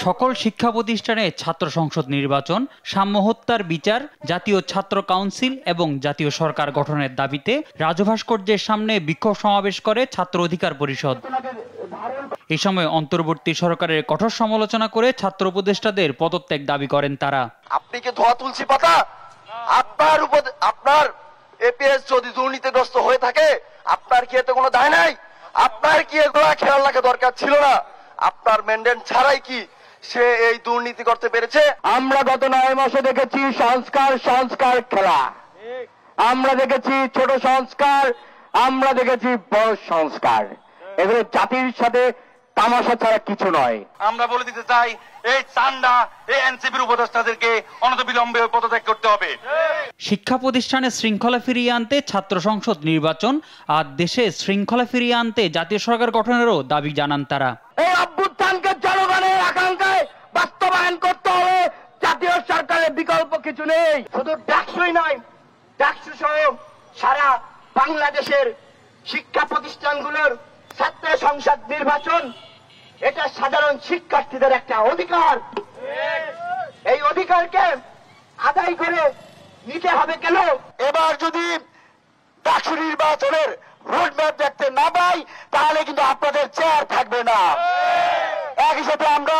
সকল শিক্ষা প্রতিষ্ঠানে ছাত্র সংসদ নির্বাচন, সাম্য হত্যার বিচার, জাতীয় ছাত্র কাউন্সিল এবং জাতীয় সরকার গঠনের দাবিতে রাজু ভাস্কর্যের সামনে বিক্ষোভ সমাবেশ করে ছাত্র অধিকার পরিষদ। এই সময় অন্তর্বর্তী সরকারের কঠোর সমালোচনা করে ছাত্র উপদেষ্টাদের পদত্যাগ দাবি করেন তারা। আপনি কি ধোয়া তুলসী পাতা? আপনার এপিএস যদি দুর্নীতিগ্রস্ত হয়ে থাকে, আপনার কি এতে কোনো দায় নাই? আপনার কি এগুলো খেয়াল রাখা দরকার ছিল না? আপনার ম্যান্ডেট ছাড়াই কি সে এই দুর্নীতি করতে পেরেছে? আমরা গত 9 মাসে দেখেছি সংস্কার খেলা, আমরা দেখেছি ছোট সংস্কার, আমরা দেখেছি বড় সংস্কার। এগুলো জাতির সাথে তামাশা ছাড়া কিছু নয়। আমরা বলে দিতে চাই, এই চান্দা এই এনসিপির উপদেষ্টাদেরকে অনতিবিলম্বে পদত্যাগ করতে হবে। শিক্ষা প্রতিষ্ঠানে শৃঙ্খলা ফিরিয়ে আনতে ছাত্র সংসদ নির্বাচন আর দেশে শৃঙ্খলা ফিরিয়ে আনতে জাতীয় সরকার গঠনেরও দাবি জানান তারা। এই অভ্যুত্থানকে জনগণের আকাঙ্ক্ষায় বাস্তবায়ন করতে হবে, জাতীয় সরকারের বিকল্প কিছু নেই। শুধু ডাকসুই নয়, ডাকসু সহ সারা বাংলাদেশের শিক্ষা প্রতিষ্ঠানগুলোর ছাত্র সংসদ নির্বাচন, এটা সাধারণ শিক্ষার্থীদের একটা অধিকার। এই অধিকারকে আদায় করে নিতে হবে কেন? এবার যদি ডাকসু নির্বাচনের রোডম্যাপ দেখতে না পাই, তাহলে কিন্তু আপনাদের চেয়ার থাকবে না। একই সাথে আমরা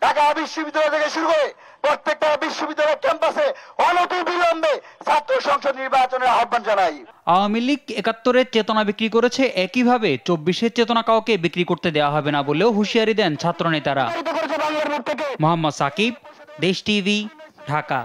ঢাকা বিশ্ববিদ্যালয় থেকে শুরু করে প্রত্যেকটা বিশ্ববিদ্যালয়ের ক্যাম্পাসে অনতিবিলম্বে ছাত্র সংসদ নির্বাচনের আহ্বান জানাই। আওয়ামী লীগ ৭১-এর চেতনা বিক্রি করেছে, একইভাবে ২৪-এর চেতনা কাউকে বিক্রি করতে দেওয়া হবে না বলেও হুঁশিয়ারি দেন ছাত্রনেতারা। মোহাম্মদ সাকিব, দেশ টিভি, ঢাকা।